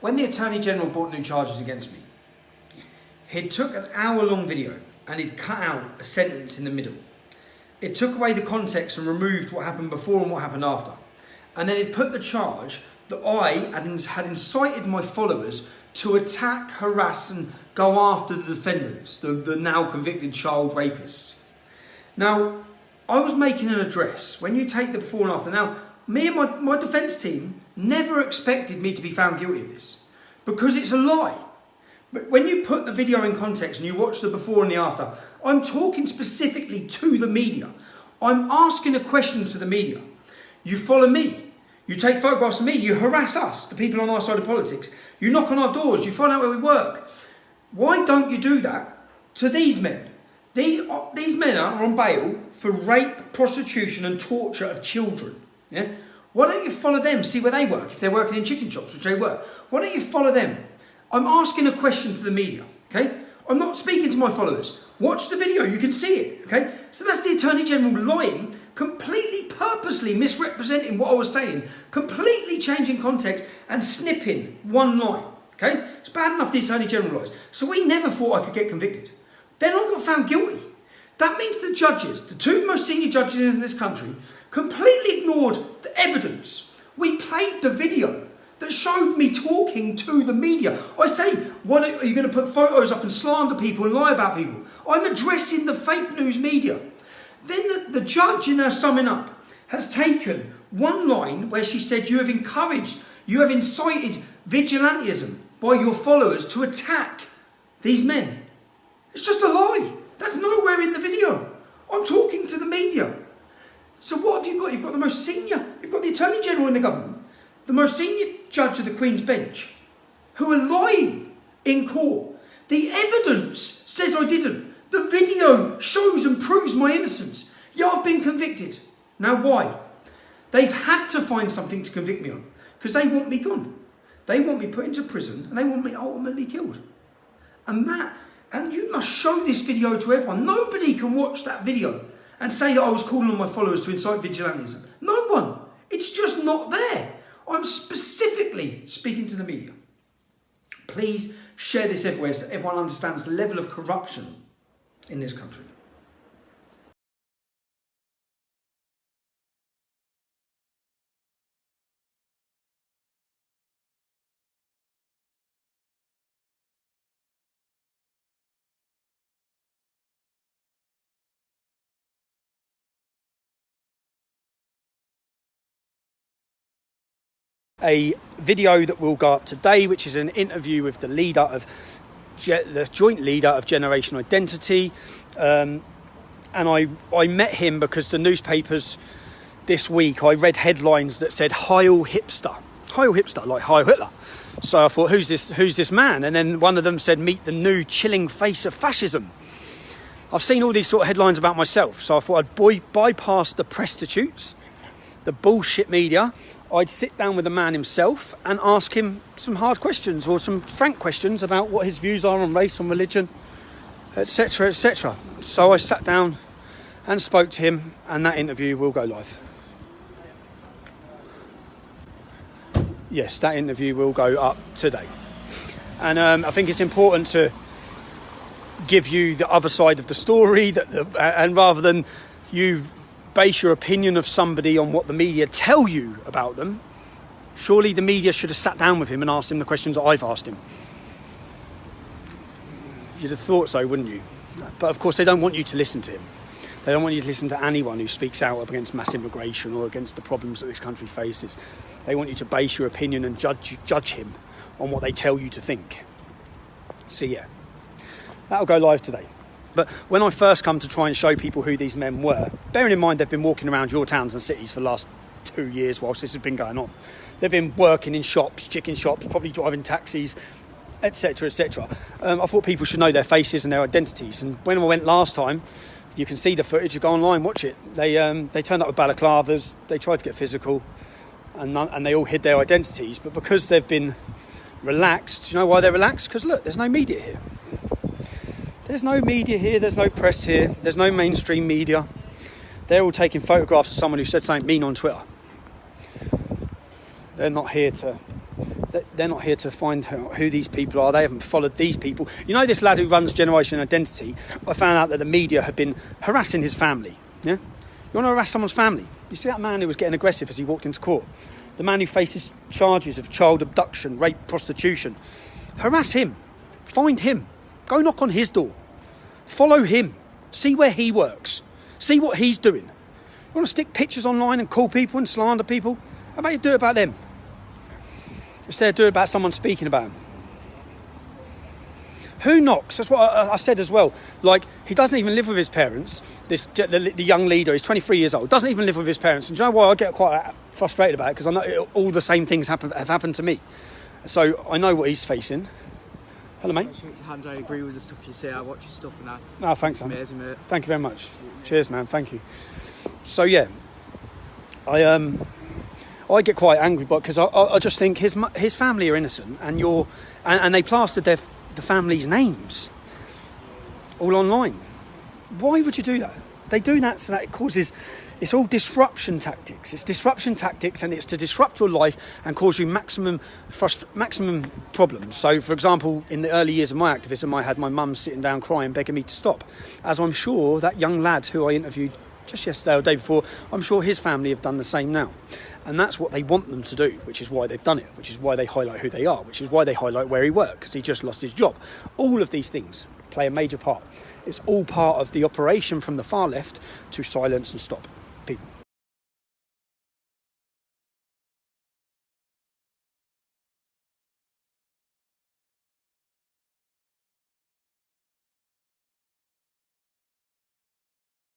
when the Attorney General brought new charges against me, he took an hour-long video and he'd cut out a sentence in the middle. It took away the context and removed what happened before and what happened after. And then he'd put the charge that I had incited my followers to attack, harass and go after the defendants, the now convicted child rapists. Now, I was making an address. When you take the before and after, now, me and my defence team never expected me to be found guilty of this because it's a lie. But when you put the video in context and you watch the before and the after, I'm talking specifically to the media. I'm asking a question to the media. You follow me. You take photographs of me. You harass us, the people on our side of politics. You knock on our doors. You find out where we work. Why don't you do that to these men? These men are on bail for rape, prostitution and torture of children. Yeah? Why don't you follow them, see where they work, if they're working in chicken shops, which they work. Why don't you follow them? I'm asking a question to the media, okay? I'm not speaking to my followers. Watch the video, you can see it, okay? So that's the Attorney General lying, completely purposely misrepresenting what I was saying, completely changing context and snipping one line, okay? It's bad enough the Attorney General lies. So we never thought I could get convicted. Then I got found guilty. That means the judges, the two most senior judges in this country, completely ignored the evidence. We played the video that showed me talking to the media. I say, what are you going to put photos up and slander people and lie about people? I'm addressing the fake news media. Then the judge, in her summing up, has taken one line where she said, you have incited vigilantism by your followers to attack these men. It's just a lie. That's nowhere in the video. I'm talking to the media. So what have you got? You've got the most senior, you've got the Attorney General in the government, the most senior judge of the Queen's Bench, who are lying in court. The evidence says I didn't. The video shows and proves my innocence. Yeah, I've been convicted. Now why? They've had to find something to convict me on because they want me gone. They want me put into prison and they want me ultimately killed. And you must show this video to everyone. Nobody can watch that video and say that I was calling on my followers to incite vigilantism. No one. It's just not there. I'm specifically speaking to the media. Please share this everywhere so everyone understands the level of corruption in this country. A video that will go up today, which is an interview with the leader of the joint leader of Generation Identity, and I met him because the newspapers this week, I read headlines that said Heil Hipster, like Heil Hitler. So I thought, who's this man? And then one of them said, meet the new chilling face of fascism. I've seen all these sort of headlines about myself, so I thought I'd bypass the prostitutes, the bullshit media. I'd sit down with the man himself and ask him some hard questions or some frank questions about what his views are on race, on religion, etc, etc. So I sat down and spoke to him, and that interview will go live. Yes, that interview will go up today. And I think it's important to give you the other side of the story, and rather than you base your opinion of somebody on what the media tell you about them, surely the media should have sat down with him and asked him the questions that I've asked him. You'd have thought so, wouldn't you? But of course they don't want you to listen to him. They don't want you to listen to anyone who speaks out against mass immigration or against the problems that this country faces. They want you to base your opinion and judge him on what they tell you to think. So yeah, that'll go live today. But when I first come to try and show people who these men were, bearing in mind they've been walking around your towns and cities for the last 2 years whilst this has been going on. They've been working in shops, chicken shops, probably driving taxis, etc, etc. I thought people should know their faces and their identities. And when I went last time, you can see the footage, you go online, watch it. They turned up with balaclavas, they tried to get physical, and they all hid their identities. But because they've been relaxed, do you know why they're relaxed? Because look, there's no media here. There's no media here, there's no press here, there's no mainstream media. They're all taking photographs of someone who said something mean on Twitter. They're not here to They're not here to find who these people are. They haven't followed these people. You know this lad who runs Generation Identity? I found out that the media had been harassing his family. Yeah? You want to harass someone's family? You see that man who was getting aggressive as he walked into court? The man who faces charges of child abduction, rape, prostitution. Harass him. Find him. Go knock on his door. Follow him. See where he works. See what he's doing. You want to stick pictures online and call people and slander people? How about you do it about them? Instead of do it about someone speaking about them. Who knocks? That's what I said as well. Like, he doesn't even live with his parents. The young leader, he's 23 years old, doesn't even live with his parents. And do you know why I get quite frustrated about it? Because I know all the same things have happened to me. So I know what he's facing. Hello, mate. Hand, I agree with the stuff you say. I watch your stuff and that. Oh, thanks, man. Amazing, mate. Thank you very much. Cheers, man. Thank you. So yeah, I get quite angry, because I just think his family are innocent, and they plastered the family's names all online. Why would you do that? They do that so that it causes. It's all disruption tactics. It's disruption tactics, and it's to disrupt your life and cause you maximum problems. So, for example, in the early years of my activism, I had my mum sitting down crying, begging me to stop. As I'm sure that young lad who I interviewed just yesterday or the day before, I'm sure his family have done the same now. And that's what they want them to do, which is why they've done it, which is why they highlight who they are, which is why they highlight where he worked, because he just lost his job. All of these things play a major part. It's all part of the operation from the far left to silence and stop people.